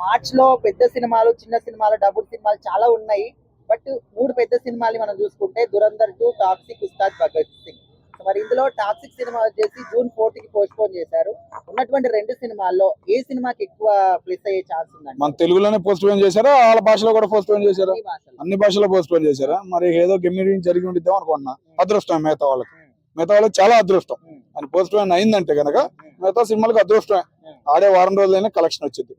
March లో పెద్ద సినిమాలు, చిన్న సినిమాలు, డబుల్ సినిమాలు చాలా ఉన్నాయి. బట్ 3 పెద్ద సినిమాలు మనం చూసుకుంటే 'దురంధర్ 2', 'టాక్సిక్', 'ఉస్తాద్ భగత్ సింగ్'. మరి ఇందులో 'టాక్సిక్' సినిమా వచ్చేసి జూన్ 4కి పోస్ట్‌పోన్ చేశారు. ఉన్నటువంటి 2 సినిమాల్లో ఏ సినిమాకి ఎక్కువ ప్లస్ అయ్యే ఛాన్స్ ఉందండి? మన తెలుగులోనే పోస్ట్‌పోన్ చేశారా? వాళ్ళ భాషలో కూడా పోస్ట్‌పోన్ చేశారా? ఈ భాషలో. అన్ని భాషల్లో పోస్ట్‌పోన్ చేశారా? మరి ఏదో గమ్యం జరిగి ఉండిద్దాం అనుకున్నా. అదృష్టం మిగతా వాళ్ళకి. మిగతా వాళ్ళకి చాలా అదృష్టం. అని పోస్ట్‌పోన్ అయిందంటే గనక మిగతా సినిమాలకు అదృష్టమే. ఆడే వారం రోజులైనా కలెక్షన్ వచ్చింది.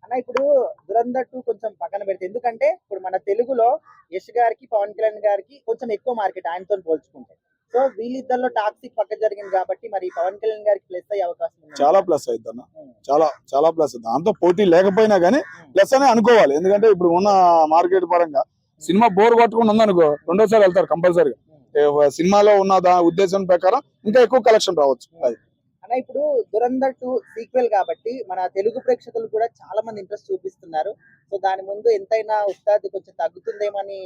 అన్న ఇప్పుడు 'దురంధర్ 2' కొంచెం పక్కన పెడితే, ఎందుకంటే ఇప్పుడు మన తెలుగులో యష్ గారికి, పవన్ కళ్యాణ్ గారికి కొంచెం ఎక్కువ మార్కెట్ ఆయనతో పోల్చుకుంటే. సో వీళ్ళిద్దరిలో 'టాక్సిక్' పక్క జరిగింది కాబట్టి మరి పవన్ కళ్యాణ్ గారికి ప్లస్ అయ్యే అవకాశం ఉంది. చాలా ప్లస్ అయింది అన్న. చాలా చాలా ప్లస్. దాంతో పోటీ లేకపోయినా గానీ ప్లస్ అనే అనుకోవాలి. ఎందుకంటే ఇప్పుడు ఉన్న మార్కెట్ పరంగా సినిమా బోర్ కొట్టకుండా ఉందనుకో రెండోసారి వెళ్తారు కంపల్సరీగా. సినిమాలో ఉన్న ఉద్దేశం ప్రకారం ఇంకా ఎక్కువ కలెక్షన్ రావచ్చు. అది అన్న ఇప్పుడు 'దురంధర్ 2' సీక్వెల్ కాబట్టి మన తెలుగు ప్రేక్షకులు కూడా చాలా మంది ఇంట్రెస్ట్ చూపిస్తున్నారు. సో దాని ముందు ఎంతైనా ఉస్తాద్ కొంచెం తగ్గుతుందేమని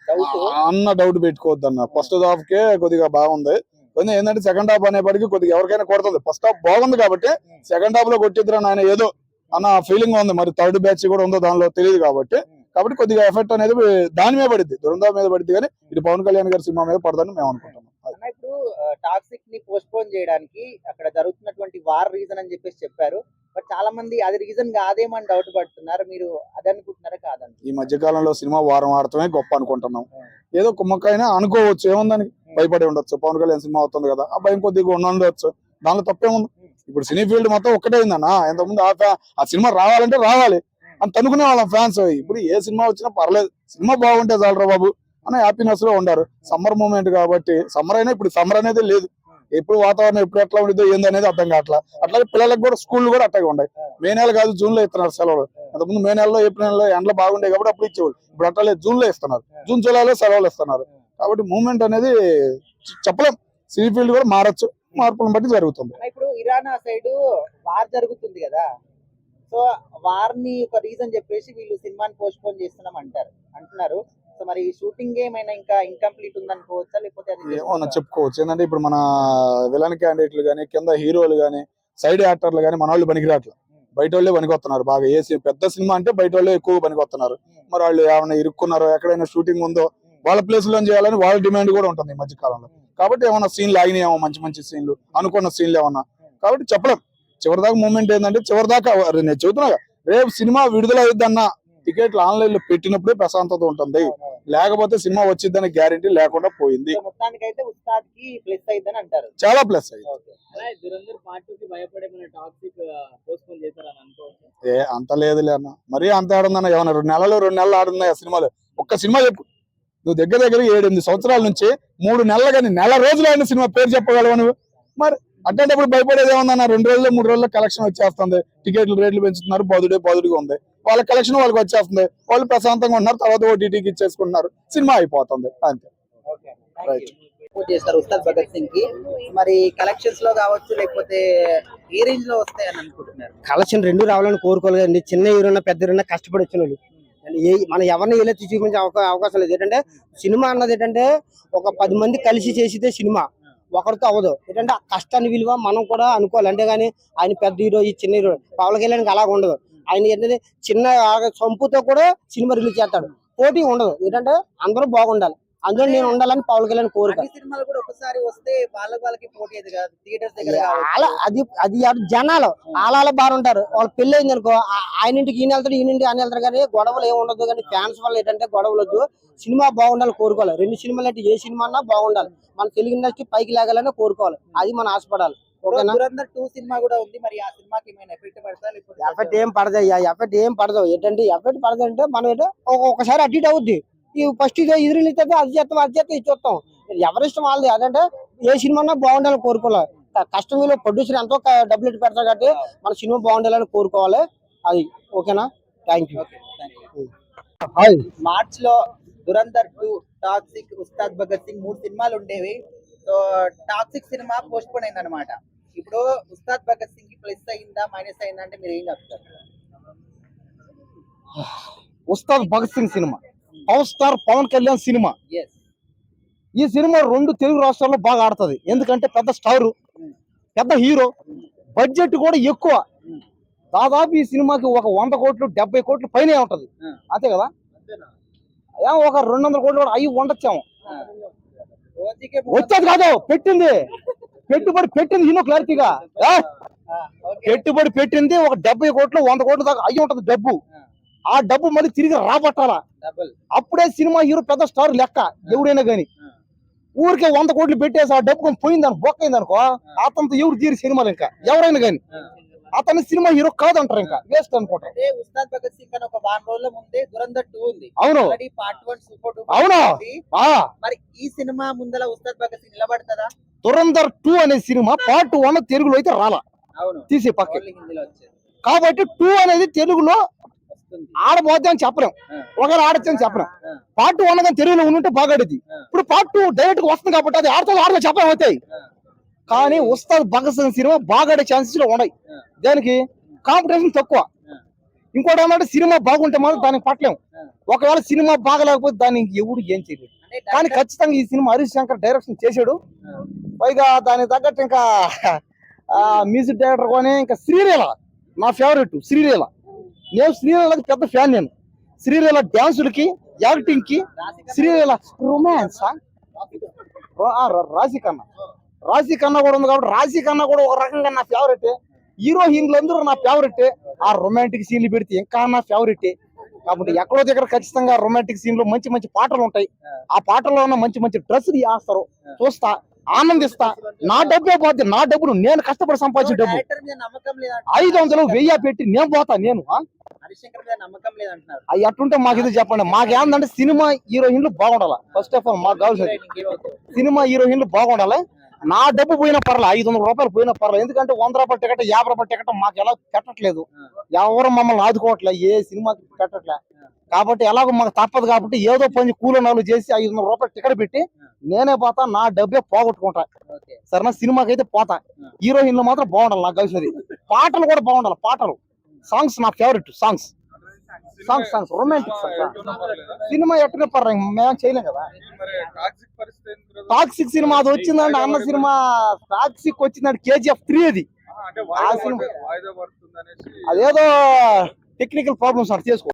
డౌట్. అన్న డౌట్ పెట్టుకోవద్దు అన్న. ఫస్ట్ హాఫ్ కే కొద్దిగా బాగుంది. కొంచెం ఏంటంటే సెకండ్ హాఫ్ అనేప్పటికీ కొద్దిగా ఎవరికైనా కొడుతుంది. ఫస్ట్ హాఫ్ బాగుంది కాబట్టి సెకండ్ హాఫ్ లో కొట్టిద్దరు ఆయన ఏదో అన్న ఫీలింగ్ ఉంది. మరి థర్డ్ బ్యాచ్ కూడా ఉందో దానిలో తెలియదు కాబట్టి కొద్దిగా ఎఫెక్ట్ అనేది దాని మీద పడింది, దురంధర్ మీద పడింది. కానీ ఇది పవన్ కళ్యాణ్ గారి సినిమా మీద పడదని మేము అనుకుంటున్నాం. ఇప్పుడు 'టాక్సిక్' ని పోస్ట్‌పోన్ చేయడానికి అక్కడ జరుగుతున్నటువంటి వార్ రీజన్ అని చెప్పారు. బట్ చాలా మంది అది రీజన్ కాదేమో అని డౌట్ పడుతున్నారు. మీరు అది అనుకుంటున్నారా కాదని? ఈ మధ్య కాలంలో సినిమా వారం ఆడటమే గొప్ప అనుకుంటున్నాం. ఏదో కుమ్మకైనా అనుకోవచ్చు, ఏముందని భయపడి ఉండొచ్చు. పవన్ కళ్యాణ్ సినిమా అవుతుంది కదా, ఆ భయం కొద్దిగా ఉండొచ్చు. దానిలో తప్పేముంది? ఇప్పుడు సినీ ఫీల్డ్ మొత్తం ఒక్కటే అయిందన్న. ఎంతకుముందు ఆ సినిమా రావాలంటే రావాలి అని తనుకునే వాళ్ళం ఫ్యాన్స్. ఇప్పుడు ఏ సినిమా వచ్చినా పర్లేదు, సినిమా బాగుంటే చాలరా బాబు అని హ్యాపీనెస్ లో ఉండారు. సమ్మర్ మూమెంట్ కాబట్టి సమ్మర్ అయినా ఇప్పుడు సమ్మర్ అనేది లేదు. ఎప్పుడు వాతావరణం ఎప్పుడు ఎట్లా ఉండిద్దో ఏంది అనేది అర్థం కావట్లా. అట్లాగే పిల్లలకు కూడా స్కూల్ కూడా అట్లాగే ఉన్నాయి. మే నెల కాదు జూన్ లో ఇస్తున్నారు సెలవులు. అంతకుముందు మే నెలలో ఏప్రిల్ నెలలో ఎండలు బాగుండే కాబట్టి అప్పుడు ఇచ్చేవాళ్ళు. ఇప్పుడు అట్లా లేదు, జూన్ లో ఇస్తున్నారు, జూన్ జూలైలో సెలవులు ఇస్తున్నారు. కాబట్టి మూమెంట్ అనేది చెప్పలేం. సినీ ఫీల్డ్ కూడా మారచ్చు, మార్పులను బట్టి జరుగుతుంది. ఇప్పుడు ఇరాన్ సైడ్ వార్ జరుగుతుంది కదా, సో వార్ ని ఒక రీజన్ చెప్పేసి వీళ్ళు సినిమాని పోస్ట్‌పోన్ చేస్తున్నాం అంటున్నారు. సో మరి షూటింగ్ ఏమైనా ఇంకా ఇన్కంప్లీట్ ఉందనుకోవచ్చా, లేకపోతే ఏమన్నా చెప్పుకోవచ్చు. ఏంటంటే ఇప్పుడు మన విలన్ క్యాండిడేట్లు కానీ, కింద హీరోలు కానీ, సైడ్ యాక్టర్లు కానీ మన వాళ్ళు పనికిరాట్లా. బయట వాళ్ళే పనికొస్తున్నారు బాగా. పెద్ద సినిమా అంటే బయట వాళ్ళే ఎక్కువ పనికొస్తున్నారు. మరి వాళ్ళు ఏమైనా ఇరుక్కున్నారో, ఎక్కడైనా షూటింగ్ ఉందో వాళ్ళ ప్లేస్ లో చేయాలని వాళ్ళ డిమాండ్ కూడా ఉంటుంది ఈ మధ్య కాలంలో. కాబట్టి ఏమన్నా సీన్లు ఆగినాయేమో, మంచి మంచి సీన్లు, అనుకున్న సీన్లు ఏమన్నా. కాబట్టి చెప్పలేం. చివరిదాకా మూమెంట్ ఏంటంటే చివరిదాకా నేను చెబుతున్నా, రేపు సినిమా విడుదల అయిద్దన్న టికెట్లు ఆన్లైన్ లో పెట్టినప్పుడే ప్రశాంతత ఉంటుంది. లేకపోతే సినిమా వచ్చిందని గ్యారెంటీ లేకుండా పోయింది. మొత్తానికైతే ఉస్తాద్ కి ప్లస్ అయ్యిందని అంటారు. చాలా ప్లస్ అయ్యింది. అంత లేదులే అన్న, మరీ అంత ఆడుందన్న. ఏమన్నా 2 నెలలు ఆడున్నాయి ఆ సినిమాలు. ఒక్క సినిమా చెప్పు నువ్వు. దగ్గర 7-8 సంవత్సరాల నుంచి 3 నెలలు కానీ నెల రోజులు అయిన సినిమా పేరు చెప్పగలవు నువ్వు? మరి అట్లాంటప్పుడు భయపడేది ఏమన్నా? 2 రోజులు 3 రోజుల్లో కలెక్షన్ వచ్చేస్తుంది. టికెట్లు రేట్లు పెంచుతున్నారు, బాదుడిగా ఉంది. వాళ్ళ కలెక్షన్ వాళ్ళకి వచ్చేస్తుంది, వాళ్ళు ప్రశాంతంగా ఉన్నారు. తర్వాత ఓటీటీకి ఇచ్చేసుకుంటున్నారు, సినిమా అయిపోతుంది అంతే. చేస్తారు ఉస్తాద్ భగత్ సింగ్ కి. మరి కలెక్షన్స్ లో కావచ్చు, లేకపోతే ఏ రేంజ్ లో వస్తాయని అనుకుంటున్నారు? కలెక్షన్ 2 రావాలని కోరుకోలేదండి. చిన్న హీరోనా పెద్ద హీరోనా కష్టపడి వచ్చిన వాళ్ళు మనం ఎవరిని ఇలా చూపించే అవకాశం లేదు. ఏంటంటే సినిమా అన్నది ఏంటంటే ఒక 10 మంది కలిసి చేసితే సినిమా, ఒకరితో అవ్వదు. ఏంటంటే ఆ కష్టాన్ని విలువ మనం కూడా అనుకోవాలి. అంతేగాని ఆయన పెద్ద హీరో, ఈ చిన్న హీరో. పవన్ కళ్యాణ్కి అలాగ ఉండదు. ఆయన ఏంటంటే చిన్న సొంపుతో కూడా సినిమా రిలీజ్ చేస్తాడు. పోటీ ఉండదు. ఏంటంటే అందరూ బాగుండాలి, అందులో నేను ఉండాలని పవన్ కళ్యాణ్ కోరిక. సినిమాలు కూడా ఒకసారి వస్తే వాళ్ళకి పోటీ కాదు, థియేటర్స్ దగ్గర అది జనాలు ఆలాల బాగుంటారు. వాళ్ళు పెళ్లి అయింది అనుకో, ఆయన ఇంటికి ఈయన వెళ్తాడు, ఈయన ఇంటికి ఆయన వెళ్తారు. కానీ గొడవలు ఏమి ఉండదు. కానీ ఫ్యాన్స్ వల్ల ఏంటంటే గొడవలు వద్దు, సినిమా బాగుండాలి కోరుకోవాలి. 2 సినిమాలు అంటే ఏ సినిమా అన్నా బాగుండాలి, మన తెలుగు ఇండస్ట్రీ పైకి లేగాలని కోరుకోవాలి. అది మనం ఆశపడాలి. ఓకేనా? 2 సినిమా కూడా ఉంది, మరి ఆ సినిమాకి ఏమైనా ఎఫెక్ట్ పడతా? ఎఫెక్ట్ ఏం పడదు, ఎఫెక్ట్ ఏం పడదు. ఏంటంటే ఎఫెక్ట్ పడదు అంటే మనం ఏంటో ఒకసారి అటు ఇటు అవుద్ది. ఈ ఫస్ట్ ఇది రిలీజ్ అయితే అది చేస్తాం ఇది చూస్తాం. ఎవరిష్టం వాళ్ళది. అదంటే ఏ సినిమా బాగుండాలని కోరుకోవాలి. కష్టం వీళ్ళు ప్రొడ్యూసర్ ఎంతో డబ్బులు ఎట్టి పెడతారు కాబట్టి మన సినిమా బాగుండాలని కోరుకోవాలి. అది ఓకేనా? Thank you. మార్చ్ లో 'దురంధర్ 2', 'టాక్సిక్', 'ఉస్తాద్ భగత్ సింగ్' 3 సినిమాలు ఉండేవి. సో 'టాక్సిక్' సినిమా పోస్ట్‌పోన్ అయింది అనమాట. ఇప్పుడు 'ఉస్తాద్ భగత్ సింగ్' కి ప్లస్ అయిందా మైనస్ అయిందా అంటే మీరు ఏం చెప్తారు? Ustad Bhagat Singh cinema power star Pawan Kalyan cinema. ఈ సినిమా 2 తెలుగు రాష్ట్రాల్లో బాగా ఆడుతుంది. ఎందుకంటే పెద్ద స్టారు, పెద్ద హీరో, బడ్జెట్ కూడా ఎక్కువ. దాదాపు ఈ సినిమాకి ఒక 100 కోట్లు 70 కోట్లు పైనే ఉంటది. అంతే కదా, ఏమో ఒక 200 కోట్లు కూడా అయ్యి ఉండొచ్చాము. ఓజీకే వచ్చేది కాదు, పెట్టింది పెట్టుబడి పెట్టింది ఇన్నో క్లారిటీగా పెట్టుబడి పెట్టింది ఒక 70 కోట్లు 100 కోట్ల దాకా అయ్యి ఉంటది డబ్బు. ఆ డబ్బు మళ్ళీ తిరిగి రాబట్టాలా, డబుల్. అప్పుడే సినిమా హీరో పెద్ద స్టార్ లెక్క ఎవడైనా గాని. ఊరికే 100 కోట్లు పెట్టేసి ఆ డబ్బు పోయిందని బొక్కైంది అనుకో, అతనితో ఎవరు తీరి సినిమాలు ఇంకా ఎవరైనా గాని అతని సినిమా హీరో కాదంటారు, ఇంకా వేస్ట్ అనుకుంటారు. అంటే ఉస్తాద్ భగత్ సింగ్ అని ఒక వారం రోజుల ముందే దురంధర్ 2 ఉంది. అవును పార్ట్ 1 సూపర్ డూపర్ అవును. ఉంది. ఆ మరి ఈ సినిమా ముందల ఉస్తాద్ భగత్ సింగ్ నిలబడతదా? దురంధర్ 2 అనే సినిమా పార్ట్ 1 తెలుగులో అయితే రాలా, అవును, తీసే పక్క. ఓన్లీ హిందీలో వచ్చేది. కాబట్టి 2 అనేది తెలుగులో వస్తుంది. ఆడబోద్ది అని చెప్పలేం, ఒకవేళ ఆడచ్చు అని చెప్పలేం. పార్ట్ 1 కానీ తెలుగులో ఉంటే బాగా ఆడేది. ఇప్పుడు పార్ట్ 2 డైరెక్ట్ గా వస్తుంది కాబట్టి అది ఆడతో చెప్పలేం అవుతాయి. కానీ ఉస్తాద్ భగత్ సింగ్ సినిమా బాగా ఆడే ఛాన్సెస్ ఉన్నాయి. దానికి కాంపిటీషన్ తక్కువ. ఇంకోటి ఏమంటే సినిమా బాగుంటే మాత్రం దానికి పట్టలేం. ఒకవేళ సినిమా బాగలేకపోతే దాన్ని ఎవడు ఏం చేయలేదు. అంటే కానీ ఖచ్చితంగా ఈ సినిమా హరీష్ శంకర్ డైరెక్షన్ చేశాడు. పైగా దానికి తగ్గట్టు ఇంకా మ్యూజిక్ డైరెక్టర్ కానీ ఇంకా శ్రీలీల నా ఫేవరెట్. శ్రీలీల, నేను శ్రీలీలకి పెద్ద ఫ్యాన్. నేను శ్రీలీల డాన్సులకి యాక్టింగ్ కి, శ్రీలీల రొమాన్స్ రాశి ఖన్నా కూడా ఉంది కాబట్టి రాశి ఖన్నా కూడా ఒక రకంగా నా ఫేవరెట్. హీరోయిన్లు అందరూ నా ఫేవరెట్. ఆ రొమాంటిక్ సీన్లు పెడితే ఇంకా నా ఫేవరెట్. కాబట్టి ఎక్కడో దగ్గర ఖచ్చితంగా రొమాంటిక్ సీన్ లో మంచి మంచి పాటలు ఉంటాయి. ఆ పాటల్లో ఉన్న మంచి మంచి డ్రెస్సులు వేస్తారు, చూస్తా ఆనందిస్తా. నా డబ్బే పోతే, నా డబ్బును నేను కష్టపడి సంపాదించిన డబ్బు డైరెక్టర్ మీద నమ్మకం లేదంట. 500 1000 పెట్టి నేను పోతా. నేను హరీష్ శంకర్ మీద నమ్మకం లేదంటున్నారు. అవి అట్టుంటే మాకు ఇది చెప్పండి. మాకేందంటే సినిమా హీరోయిన్లు బాగుండాలి. ఫస్ట్ ఆఫ్ ఆల్ మాకు కావాల్సింది సినిమా హీరోయిన్లు బాగుండాలి. నా డబ్బు పోయినా పర్లేదు, 500 రూపాయలు పోయినా పర్లేదు. ఎందుకంటే 100 రూపాయల టికెట్ 50 రూపాయల టికెట్ మాకు ఎలా పెట్టట్లేదు, ఎవరు మమ్మల్ని ఆదుకోవట్లే, ఏ సినిమాకి పెట్టట్లే. కాబట్టి ఎలాగో మాకు తప్పదు కాబట్టి ఏదో పని కూలనాలు చేసి 500 రూపాయలు టికెట్ పెట్టి నేనే పోతా, నా డబ్బే పోగొట్టుకుంటా. సరేనా, సినిమాకి అయితే పోతా. హీరోయిన్లు మాత్రం బాగుండాలి. నాకు కలిసినది పాటలు కూడా బాగుండాలి. పాటలు సాంగ్స్ నా ఫేవరెట్. సాంగ్స్ రొమాంటిక్ సినిమా ఎట్టునే పర్రా, మేము చేయలేం కదా. టాక్సిక్ సినిమా అది వచ్చిందంటే అన్న సినిమా టాక్సిక్ వచ్చిందంటే KGF 3 అది. ఆ సినిమా అదేదో టెక్నికల్ ప్రాబ్లమ్స్ చేసుకో.